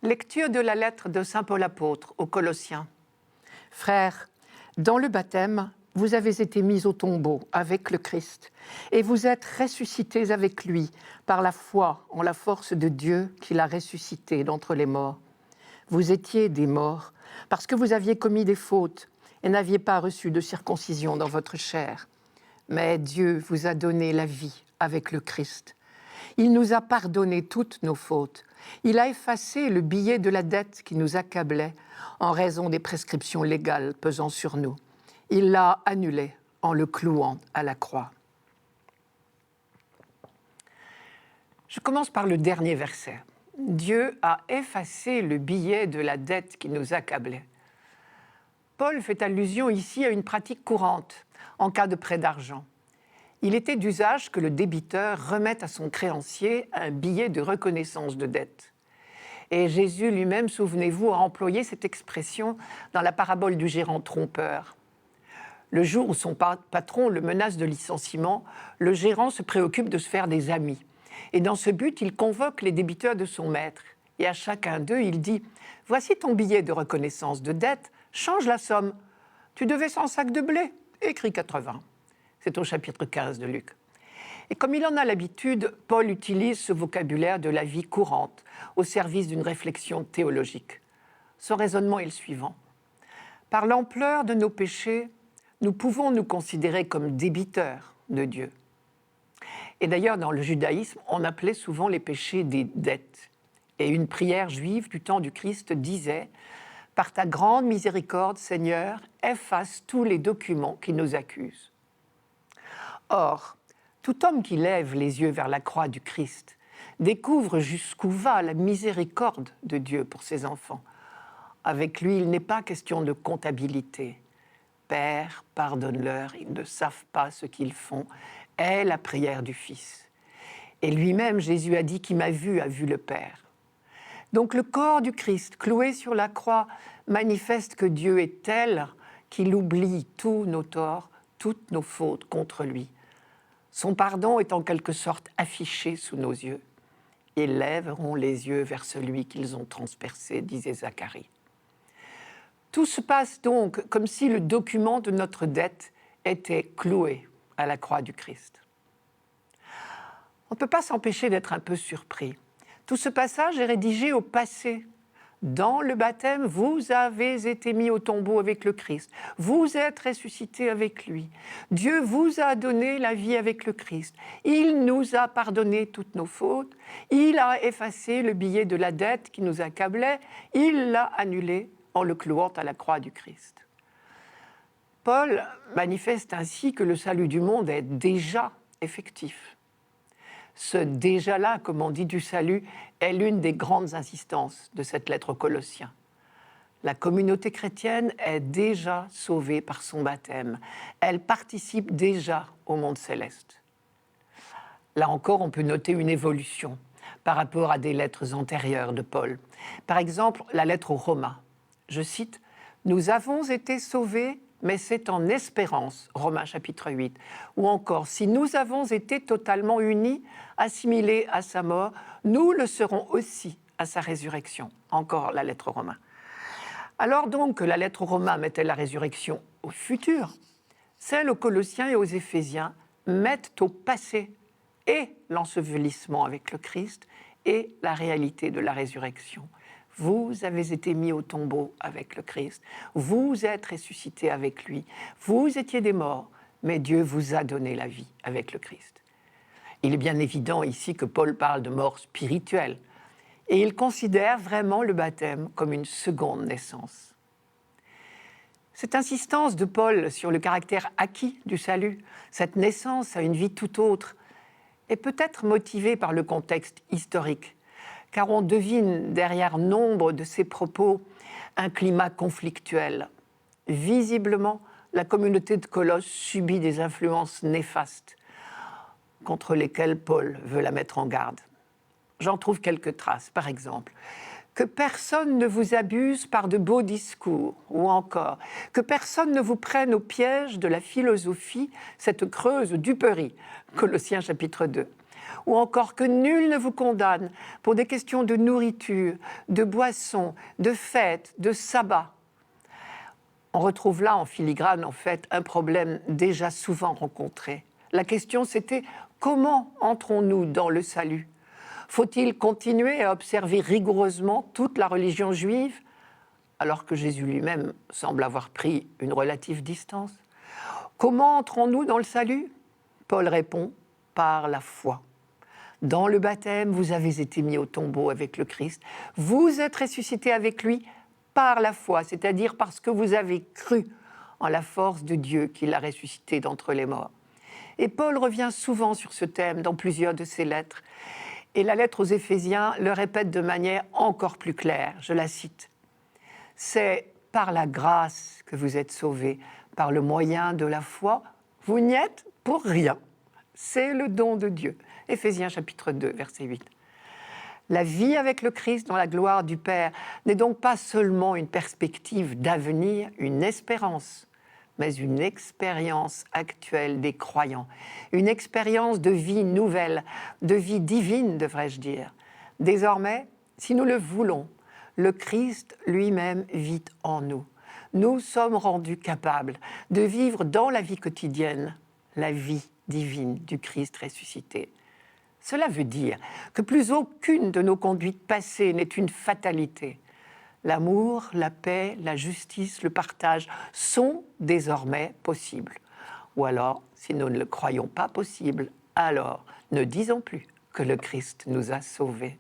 Lecture de la lettre de saint Paul apôtre aux Colossiens. Frères, dans le baptême, vous avez été mis au tombeau avec le Christ et vous êtes ressuscités avec lui par la foi en la force de Dieu qui l'a ressuscité d'entre les morts. Vous étiez des morts parce que vous aviez commis des fautes et n'aviez pas reçu de circoncision dans votre chair. Mais Dieu vous a donné la vie avec le Christ. Il nous a pardonné toutes nos fautes. Il a effacé le billet de la dette qui nous accablait en raison des prescriptions légales pesant sur nous. Il l'a annulé en le clouant à la croix. Je commence par le dernier verset. Dieu a effacé le billet de la dette qui nous accablait. Paul fait allusion ici à une pratique courante en cas de prêt d'argent. Il était d'usage que le débiteur remette à son créancier un billet de reconnaissance de dette. Et Jésus lui-même, souvenez-vous, a employé cette expression dans la parabole du gérant trompeur. Le jour où son patron le menace de licenciement, le gérant se préoccupe de se faire des amis. Et dans ce but, il convoque les débiteurs de son maître. Et à chacun d'eux, il dit « Voici ton billet de reconnaissance de dette, change la somme. Tu devais 100 sacs de blé, écris 80. » C'est au chapitre 15 de Luc. Et comme il en a l'habitude, Paul utilise ce vocabulaire de la vie courante au service d'une réflexion théologique. Son raisonnement est le suivant. Par l'ampleur de nos péchés, nous pouvons nous considérer comme débiteurs de Dieu. Et d'ailleurs, dans le judaïsme, on appelait souvent les péchés des dettes. Et une prière juive du temps du Christ disait « Par ta grande miséricorde, Seigneur, efface tous les documents qui nous accusent. » Or, tout homme qui lève les yeux vers la croix du Christ découvre jusqu'où va la miséricorde de Dieu pour ses enfants. Avec lui, il n'est pas question de comptabilité. Père, pardonne-leur, ils ne savent pas ce qu'ils font, est la prière du Fils. Et lui-même, Jésus a dit, qui m'a vu a vu le Père. Donc le corps du Christ, cloué sur la croix, manifeste que Dieu est tel qu'il oublie tous nos torts, toutes nos fautes contre lui. Son pardon est en quelque sorte affiché sous nos yeux. Ils lèveront les yeux vers celui qu'ils ont transpercé, disait Zacharie. Tout se passe donc comme si le document de notre dette était cloué à la croix du Christ. On ne peut pas s'empêcher d'être un peu surpris. Tout ce passage est rédigé au passé. Dans le baptême, vous avez été mis au tombeau avec le Christ. Vous êtes ressuscités avec lui. Dieu vous a donné la vie avec le Christ. Il nous a pardonné toutes nos fautes. Il a effacé le billet de la dette qui nous accablait. Il l'a annulé en le clouant à la croix du Christ. Paul manifeste ainsi que le salut du monde est déjà effectif. Ce déjà-là, comme on dit du salut, est l'une des grandes insistances de cette lettre aux Colossiens. La communauté chrétienne est déjà sauvée par son baptême. Elle participe déjà au monde céleste. Là encore, on peut noter une évolution par rapport à des lettres antérieures de Paul. Par exemple, la lettre aux Romains. Je cite « Nous avons été sauvés, mais c'est en espérance, Romains chapitre 8. » Ou encore « Si nous avons été totalement unis, assimilés à sa mort, nous le serons aussi à sa résurrection. » Encore la lettre aux Romains. Alors donc que la lettre aux Romains mettait la résurrection au futur, celle aux Colossiens et aux Éphésiens mettent au passé et l'ensevelissement avec le Christ et la réalité de la résurrection. Vous avez été mis au tombeau avec le Christ, vous êtes ressuscités avec lui, vous étiez des morts, mais Dieu vous a donné la vie avec le Christ. Il est bien évident ici que Paul parle de mort spirituelle, et il considère vraiment le baptême comme une seconde naissance. Cette insistance de Paul sur le caractère acquis du salut, cette naissance à une vie tout autre, est peut-être motivée par le contexte historique, car on devine derrière nombre de ses propos un climat conflictuel. Visiblement, la communauté de Colosse subit des influences néfastes contre lesquelles Paul veut la mettre en garde. J'en trouve quelques traces, par exemple. Que personne ne vous abuse par de beaux discours, ou encore que personne ne vous prenne au piège de la philosophie, cette creuse duperie, Colossiens chapitre 2. ou encore que nul ne vous condamne pour des questions de nourriture, de boisson, de fête, de sabbat. On retrouve là en filigrane, en fait, un problème déjà souvent rencontré. La question, c'était comment entrons-nous dans le salut ? Faut-il continuer à observer rigoureusement toute la religion juive, alors que Jésus lui-même semble avoir pris une relative distance ? Comment entrons-nous dans le salut ? Paul répond, par la foi. Dans le baptême, vous avez été mis au tombeau avec le Christ. Vous êtes ressuscité avec lui par la foi, c'est-à-dire parce que vous avez cru en la force de Dieu qui l'a ressuscité d'entre les morts. Et Paul revient souvent sur ce thème dans plusieurs de ses lettres. Et la lettre aux Éphésiens le répète de manière encore plus claire. Je la cite. « C'est par la grâce que vous êtes sauvés, par le moyen de la foi. Vous n'y êtes pour rien. C'est le don de Dieu. » Éphésiens chapitre 2, verset 8. La vie avec le Christ dans la gloire du Père n'est donc pas seulement une perspective d'avenir, une espérance, mais une expérience actuelle des croyants, une expérience de vie nouvelle, de vie divine, devrais-je dire. Désormais, si nous le voulons, le Christ lui-même vit en nous. Nous sommes rendus capables de vivre dans la vie quotidienne la vie divine du Christ ressuscité. Cela veut dire que plus aucune de nos conduites passées n'est une fatalité. L'amour, la paix, la justice, le partage sont désormais possibles. Ou alors, si nous ne le croyons pas possible, alors ne disons plus que le Christ nous a sauvés.